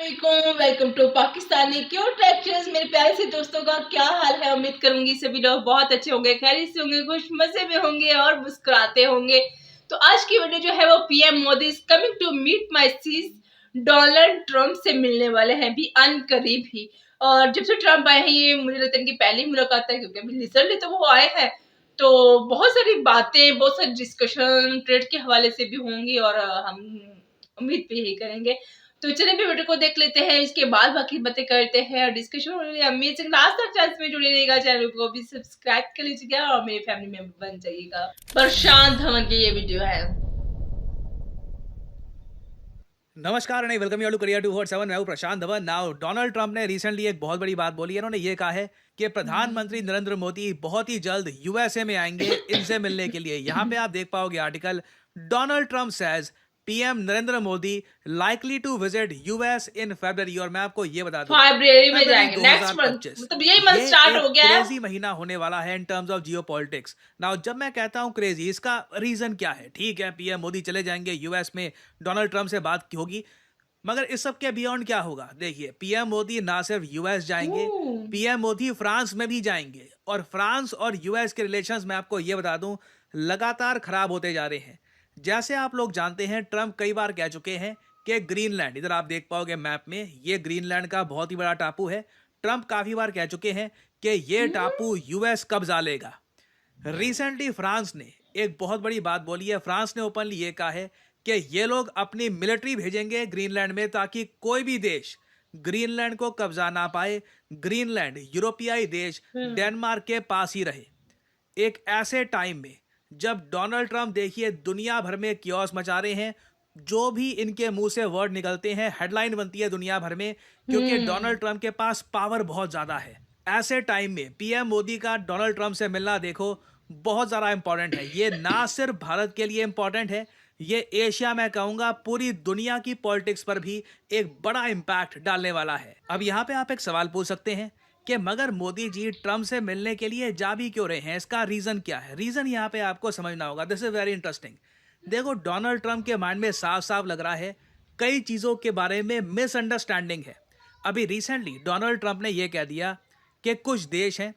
अस्सलामुअलैकुम, welcome to Pakistani cute lectures. मेरे प्यारे से दोस्तों का क्या हाल है। उम्मीद करूंगी सभी लोग बहुत अच्छे होंगे, खैरियत से होंगे, खुश मजे में होंगे और मुस्कुराते होंगे। तो आज की वीडियो जो है वो PM Modi is coming to meet my सीज डोनाल्ड ट्रम्प से मिलने वाले हैं भी अनकरीब ही। और जब से ट्रम्प आए हैं ये मुझे लगता है इनकी पहली मुलाकात है, क्योंकि अभी रिसेंटली तो वो आए हैं। तो बहुत सारी बातें, बहुत सारी डिस्कशन ट्रेड के हवाले से भी होंगी और हम उम्मीद भी यही करेंगे। तो चलिए भी वीडियो को देख लेते हैं, इसके बाद बाकी बातें करते हैं और डिस्कशन अमेजिंग। लास्ट तक चैनल में जुड़े रहिएगा, चैनल को भी सब्सक्राइब कर लीजिएगा और मेरे फैमिली मेंबर बन जाइएगा। प्रशांत धवन की ये वीडियो है। नमस्कार नहीं वेलकम यू टू करियर 247। मैं हूं प्रशांत धवन। नाउ डोनाल्ड ट्रंप ने रिसेंटली एक बहुत बड़ी बात बोली है। उन्होंने ये कहा है कि प्रधानमंत्री नरेंद्र मोदी बहुत ही जल्द यूएसए में आएंगे इनसे मिलने के लिए। यहाँ पे आप देख पाओगे article, Donald Trump says PM Narendra Modi likely to visit US in February. और मैं आपको ये बता दूं फरवरी में जाएंगे, नेक्स्ट मंथ, मतलब यही मंथ स्टार्ट हो गया है। क्रेजी महीना होने वाला है in terms of geopolitics. Now जब मैं कहता हूं क्रेजी, इसका रीजन क्या है? ठीक है, पीएम मोदी चले जाएंगे यूएस में, डोनाल्ड ट्रंप से बात होगी, मगर इस सब के बियॉन्ड क्या होगा? देखिए, पीएम मोदी ना सिर्फ यूएस जाएंगे, पीएम मोदी फ्रांस में भी जाएंगे। और फ्रांस और यूएस के रिलेशंस मैं आपको ये बता दूं लगातार खराब होते जा रहे हैं। जैसे आप लोग जानते हैं, ट्रंप कई बार कह चुके हैं कि ग्रीनलैंड, इधर आप देख पाओगे मैप में, ये ग्रीनलैंड का बहुत ही बड़ा टापू है। ट्रंप काफी बार कह चुके हैं कि ये टापू यूएस कब्जा लेगा। रिसेंटली फ्रांस ने एक बहुत बड़ी बात बोली है। फ्रांस ने ओपनली ये कहा है कि ये लोग अपनी मिलिट्री भेजेंगे ग्रीनलैंड में ताकि कोई भी देश ग्रीनलैंड को कब्जा ना पाए। ग्रीनलैंड यूरोपियाई देश डेनमार्क के पास ही रहे। एक ऐसे टाइम में जब डोनाल्ड ट्रंप देखिए दुनिया भर में कियोस मचा रहे हैं, जो भी इनके मुंह से वर्ड निकलते हैं हेडलाइन बनती है दुनिया भर में, क्योंकि डोनाल्ड ट्रंप के पास पावर बहुत ज्यादा है। ऐसे टाइम में पीएम मोदी का डोनाल्ड ट्रंप से मिलना देखो बहुत ज्यादा इंपॉर्टेंट है। ये ना सिर्फ भारत के लिए इंपॉर्टेंट है, ये एशिया में कहूंगा पूरी दुनिया की पॉलिटिक्स पर भी एक बड़ा इंपैक्ट डालने वाला है। अब यहाँ पे आप एक सवाल पूछ सकते हैं कि मगर मोदी जी ट्रंप से मिलने के लिए जा भी क्यों रहे हैं? इसका रीजन क्या है? रीजन यहाँ पे आपको समझना होगा। This is very interesting. देखो, डोनाल्ड ट्रंप के माइंड में साफ साफ लग रहा है कई चीजों के बारे में मिसअंडरस्टैंडिंग है। अभी रिसेंटली डोनाल्ड ट्रंप ने यह कह दिया कि कुछ देश हैं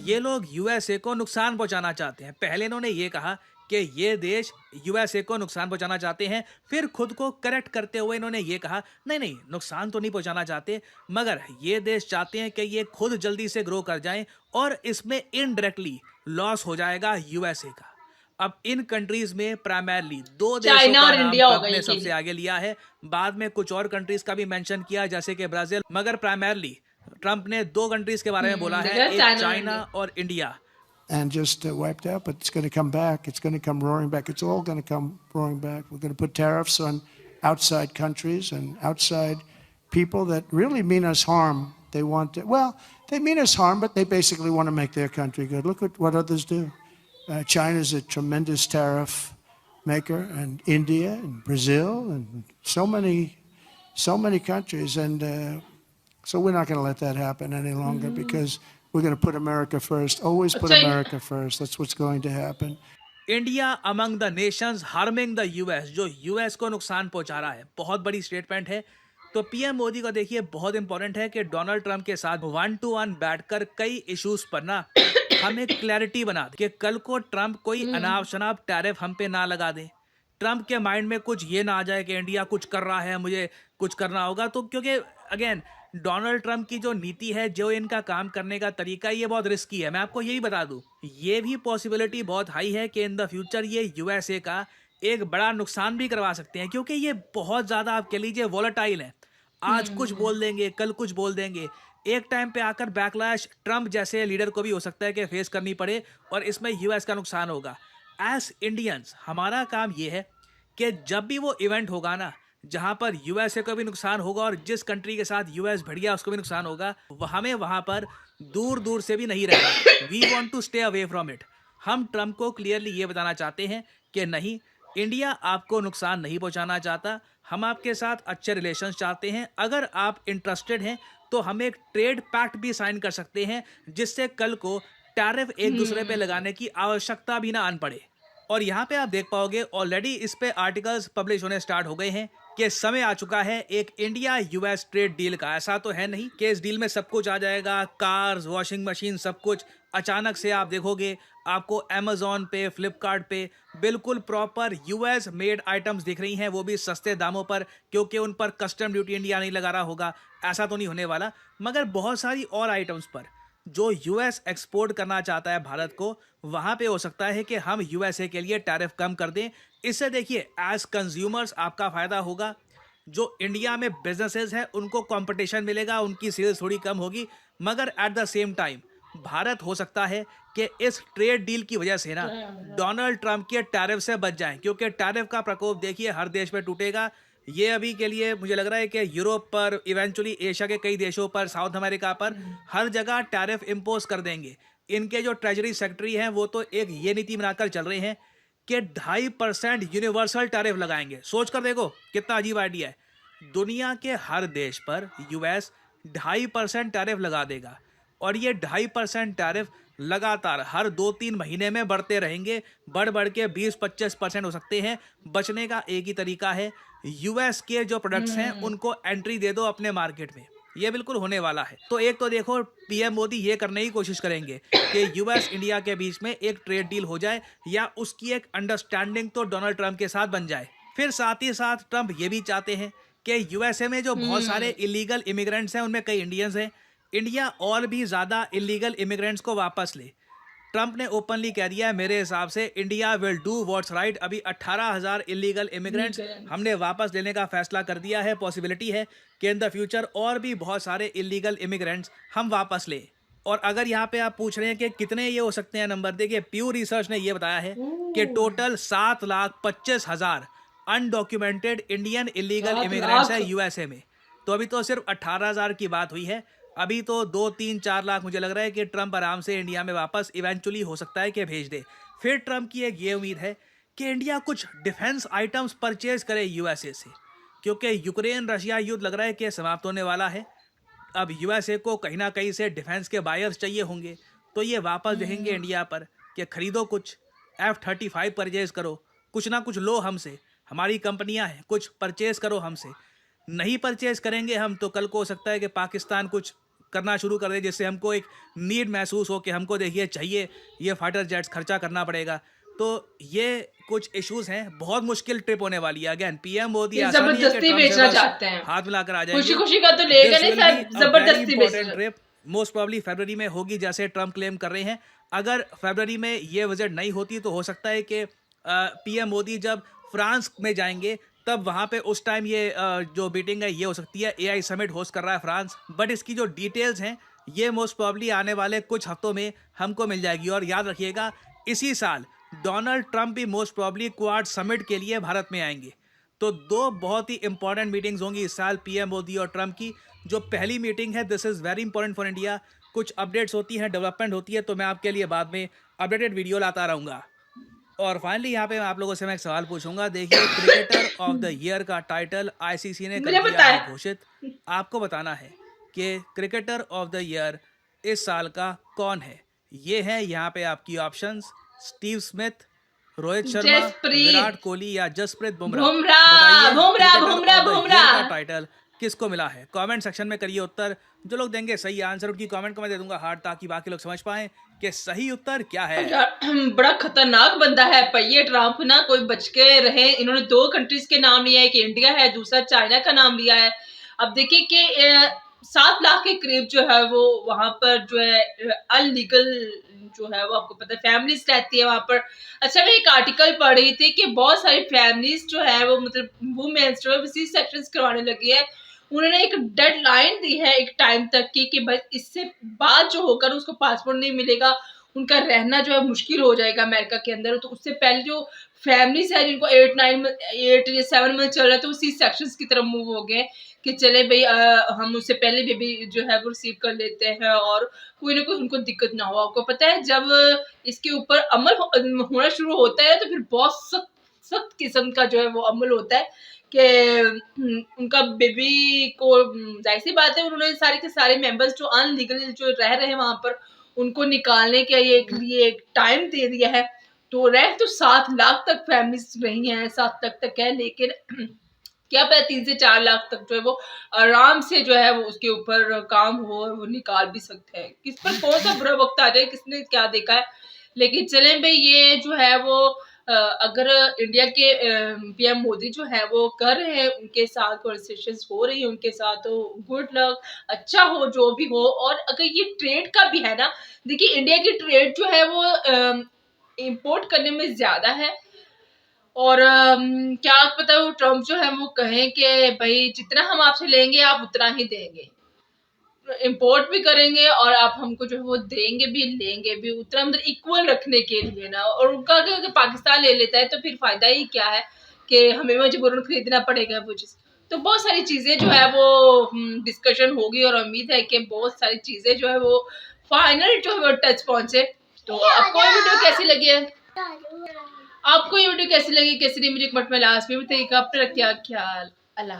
ये लोग यूएसए को नुकसान पहुंचाना चाहते हैं। पहले इन्होंने ये कहा कि ये देश यूएसए को नुकसान पहुंचाना चाहते हैं, फिर खुद को करेक्ट करते हुए इन्होंने ये कहा नहीं नहीं, नुकसान तो नहीं पहुंचाना चाहते, मगर ये देश चाहते हैं कि ये खुद जल्दी से ग्रो कर जाएं और इसमें इनडायरेक्टली लॉस हो जाएगा यूएसए का। अब इन कंट्रीज में प्राइमरली दो देशों का नाम ट्रंप ने सबसे आगे लिया है। बाद में कुछ और कंट्रीज का भी मेंशन किया जैसे कि ब्राजील, मगर प्राइमरली ट्रंप ने दो कंट्रीज के बारे में बोला है, एक चाइना और India. And just wiped out, but it's going to come back. It's going to come roaring back. It's all going to come roaring back. We're going to put tariffs on outside countries and outside people that really mean us harm. They want to, well, they mean us harm, but they basically want to make their country good. Look at what others do. China's a tremendous tariff maker, and India and Brazil and so many countries. And so we're not going to let that happen any longer because we're going to put America first. Always put America first. That's what's going to happen. India among the Nations harming the US, जो US को नुकसान पहुंचा रहा है, बहुत बड़ी statement है। तो पीएम मोदी को देखिए बहुत इंपॉर्टेंट है कि डोनाल्ड ट्रंप के साथ 1-to-1 बैठकर कई इश्यूज पर ना हम एक क्लैरिटी बना दे कि कल को ट्रंप कोई अनाप शनाप टैरिफ हम पे ना लगा दे। ट्रंप के माइंड में कुछ ये ना आ जाए कि इंडिया कुछ कर रहा है, मुझे कुछ करना होगा। तो क्योंकि अगेन डोनाल्ड ट्रंप की जो नीति है, जो इनका काम करने का तरीका, ये बहुत रिस्की है। मैं आपको यही बता दूं, ये भी पॉसिबिलिटी बहुत हाई है कि इन द फ्यूचर ये यूएसए का एक बड़ा नुकसान भी करवा सकते हैं, क्योंकि ये बहुत ज्यादा आप कह लीजिए वोलेटाइल है। आज कुछ बोल देंगे, कल कुछ बोल देंगे। एक टाइम पे आकर बैकलैश ट्रंप जैसे लीडर को भी हो सकता है कि फेस करनी पड़े और इसमें यूएस का नुकसान होगा। एज इंडियंस हमारा काम ये है कि जब भी वो इवेंट होगा ना जहां पर यूएसए को भी नुकसान होगा और जिस कंट्री के साथ यूएस भिड़ गया उसको भी नुकसान होगा, हमें वहां पर दूर दूर से भी नहीं रहना। We want to stay away from it. हम ट्रंप को क्लियरली ये बताना चाहते हैं कि नहीं, इंडिया आपको नुकसान नहीं पहुंचाना चाहता, हम आपके साथ अच्छे रिलेशंस चाहते हैं। अगर आप इंटरेस्टेड हैं तो हम एक ट्रेड पैक्ट भी साइन कर सकते हैं जिससे कल को टैरिफ एक दूसरे पे लगाने की आवश्यकता भी ना आन पड़े। और यहाँ पे आप देख पाओगे ऑलरेडी इस पे आर्टिकल्स पब्लिश होने स्टार्ट हो गए हैं कि समय आ चुका है एक इंडिया यूएस ट्रेड डील का। ऐसा तो है नहीं कि इस डील में सब कुछ आ जाएगा, कार्स, वॉशिंग मशीन, सब कुछ अचानक से आप देखोगे आपको अमेजोन पे, फ्लिपकार्ट पे बिल्कुल प्रॉपर यूएस मेड आइटम्स दिख रही हैं, वो भी सस्ते दामों पर, क्योंकि उन पर कस्टम ड्यूटी इंडिया नहीं लगा रहा होगा। ऐसा तो नहीं होने वाला, मगर बहुत सारी और आइटम्स पर जो यूएस एक्सपोर्ट करना चाहता है भारत को, वहां पे हो सकता है कि हम यूएसए के लिए टैरिफ कम कर दें। इससे देखिए एज कंज्यूमर्स आपका फायदा होगा, जो इंडिया में बिजनेसेस हैं उनको कंपटीशन मिलेगा, उनकी सेल्स थोड़ी कम होगी, मगर at the same time Bharat हो सकता है कि इस ट्रेड डील की वजह से ना डोनाल्ड ट्रंप के टैरिफ से बच जाएं, क्योंकि टैरिफ का प्रकोप देखिए हर देश पे टूटेगा। ये अभी के लिए मुझे लग रहा है कि यूरोप पर, इवेंचुअली एशिया के कई देशों पर, साउथ अमेरिका पर, हर जगह टैरिफ इम्पोज कर देंगे। इनके जो ट्रेजरी सेक्रेटरी हैं वो तो एक ये नीति बनाकर चल रहे हैं कि 2.5% यूनिवर्सल टैरिफ लगाएंगे। सोच कर देखो कितना अजीब आइडिया है। दुनिया के हर देश पर यूएस 2.5% टैरिफ लगा देगा, और ये 2.5% टैरिफ लगातार हर 2-3 महीने में बढ़ते रहेंगे, बढ़ बढ़ के 20-25% हो सकते हैं। बचने का एक ही तरीका है, यूएस के जो प्रोडक्ट्स हैं उनको एंट्री दे दो अपने मार्केट में। ये बिल्कुल होने वाला है। तो एक तो देखो पीएम मोदी ये करने की कोशिश करेंगे कि यूएस इंडिया के बीच में एक ट्रेड डील हो जाए, या उसकी एक अंडरस्टैंडिंग तो डोनाल्ड ट्रंप के साथ बन जाए। फिर साथ ही साथ ट्रंप ये भी चाहते हैं कि यूएसए में जो बहुत सारे इलीगल इमिग्रेंट्स हैं उनमें कई इंडियंस हैं, इंडिया और भी ज़्यादा इलीगल इमिग्रेंट्स को वापस ले। ट्रंप ने ओपनली कह दिया है, मेरे हिसाब से India will do what's right. अभी 18,000 इलीगल इमिग्रेंट्स हमने वापस लेने का फैसला कर दिया है। पॉसिबिलिटी है कि इन द फ्यूचर और भी बहुत सारे इलीगल इमिग्रेंट्स हम वापस ले। और अगर यहाँ पे आप पूछ रहे हैं कि कितने ये हो सकते हैं नंबर, देखिए प्यू रिसर्च ने ये बताया है कि total 7,25,000 undocumented Indian illegal immigrants है यूएसए में। तो अभी तो सिर्फ 18,000 की बात हुई है, अभी तो 2-3-4 लाख मुझे लग रहा है कि ट्रंप आराम से इंडिया में वापस इवेंचुअली हो सकता है कि भेज दे। फिर ट्रंप की एक ये उम्मीद है कि इंडिया कुछ डिफेंस आइटम्स परचेज करे यूएसए से, क्योंकि यूक्रेन रशिया युद्ध लग रहा है कि समाप्त होने वाला है। अब यूएसए को कहीं ना कहीं से डिफेंस के बायर्स चाहिए होंगे, तो ये वापस देखेंगे इंडिया पर कि खरीदो कुछ F-35 परचेज करो, कुछ ना कुछ लो हमसे, हमारी कंपनियां हैं, कुछ परचेज करो हमसे। नहीं परचेज करेंगे हम तो कल को हो सकता है कि पाकिस्तान कुछ करना शुरू कर दे, जिससे हमको एक नीड महसूस हो कि हमको देखिए चाहिए ये फाइटर जेट्स, खर्चा करना पड़ेगा। तो ये कुछ इश्यूज हैं, बहुत मुश्किल ट्रिप होने वाली है। अगेन पीएम मोदी जबरदस्ती बेचना चाहते हैं, हाथ मिलाकर आ जाएंगे, खुशी खुशी का तो लेगा नहीं सर, जबरदस्ती बेचना। ट्रिप मोस्ट प्रोबब्ली फरवरी में होगी जैसे ट्रंप क्लेम कर रहे हैं। अगर फरवरी में ये विजिट नहीं होती तो हो सकता है कि पीएम मोदी जब फ्रांस में जाएंगे तब वहाँ पे उस टाइम ये जो मीटिंग है ये हो सकती है। एआई समिट होस्ट कर रहा है फ्रांस, बट इसकी जो डिटेल्स हैं ये मोस्ट प्रोबब्ली आने वाले कुछ हफ्तों में हमको मिल जाएगी। और याद रखिएगा इसी साल डोनाल्ड ट्रंप भी मोस्ट प्रोबब्ली क्वाड समिट के लिए भारत में आएंगे। तो दो बहुत ही इंपॉर्टेंट मीटिंग्स होंगी इस साल पीएम मोदी और ट्रंप की। जो पहली मीटिंग है this is very important for India. कुछ अपडेट्स होती हैं, डेवलपमेंट होती है, तो मैं आपके लिए बाद में अपडेटेड वीडियो लाता रहूँगा। और फाइनली यहाँ पे आप लोगों से मैं एक सवाल पूछूंगा। देखिए क्रिकेटर ऑफ द ईयर का टाइटल आईसीसी ने कर दिया है घोषित। आपको बताना है कि क्रिकेटर ऑफ द ईयर इस साल का कौन है। ये है यहाँ पे आपकी options, Steve Smith, Rohit Sharma, Virat Kohli या जसप्रीत बुमराह। बताइए का टाइटल किसको मिला है। कमेंट सेक्शन में करिए उत्तर। जो लोग देंगे सही आंसर उनकी कमेंट को मैं दे दूंगा हार्ट, ताकि बाकी लोग समझ पाएं कि सही उत्तर क्या है। बड़ा खतरनाक बंदा है ये ट्रंप ना, कोई बच के रहे। इन्होंने 2 कंट्रीज के नाम लिया है, कि इंडिया है, दूसरा चाइना का नाम लिया है। अब देखिए कि 7 लाख के करीब जो है वो वहां पर जो है अनलीगल जो है वो आपको पता है फैमिलीज रहती है वहां पर। अच्छा मैं एक आर्टिकल पढ़ रही थी कि बहुत सारी फैमिलीज जो है वो मतलब वुमेन्स जो है सी सेक्शंस करवाने लगी है। उन्होंने एक डेडलाइन दी है एक टाइम तक की कि बस इससे बाद जो होकर उसको पासपोर्ट नहीं मिलेगा, उनका रहना जो है मुश्किल हो जाएगा अमेरिका के अंदर। तो उससे पहले जो फैमिलीज है जिनको 8 या 7 मंथ चल रहा है तो सी सेक्शंस की तरफ मूव हो गए कि चले भाई हम उससे पहले बेबी जो है वो रिसीव कर लेते हैं और कोई ना कोई उनको दिक्कत ना हो। आपको पता है जब इसके ऊपर अमल होना शुरू होता है तो फिर बहुत सख्त किस्म का जो है वो अमल होता है कि उनका बेबी को जाहिर सी बात है उन्होंने सारे के सारे मेंबर्स जो अनलीगल जो रह रहे हैं वहां पर उनको निकालने के लिए एक टाइम दे दिया है। तो रह तो 7 लाख तक फैमिलीज रही हैं, 7 लाख तक है, लेकिन क्या पता 3 से 4 लाख तक जो है वो आराम से जो है वो उसके ऊपर काम हो और वो निकाल भी सकते हैं। किस पर कौन सा बुरा वक्त आ जाए, किसने क्या देखा है। लेकिन चलें भाई, ये जो है वो अगर इंडिया के पीएम मोदी जो है वो कर रहे हैं, उनके साथ कॉन्वर्सेशंस हो रही है उनके साथ, तो गुड लक, अच्छा हो जो भी हो। और अगर ये ट्रेड का भी है ना, देखिए इंडिया की ट्रेड जो है वो इंपोर्ट करने में ज्यादा है। और क्या पता वो ट्रम्प जो है वो कहें कि भाई जितना हम आपसे लेंगे आप उतना ही देंगे, इंपोर्ट भी करेंगे और आप हमको जो है वो देंगे भी लेंगे भी, उतना मतलब इक्वल रखने के लिए ना। और उनका अगर पाकिस्तान ले लेता है तो फिर फायदा ही क्या है कि हमें मजबूरन खरीदना पड़ेगा वो चीज। तो बहुत सारी चीजें जो है वो डिस्कशन होगी और उम्मीद है कि बहुत सारी चीजें जो है वो फाइनल जो है वो टच पहुंचे। तो आपको ये वीडियो कैसी लगी है, आपको ये वीडियो कैसी लगी, कैसी नहीं, मुझे कमेंट में लास्ट में बताइएगा। अपना क्या ख्याल, अल्लाह।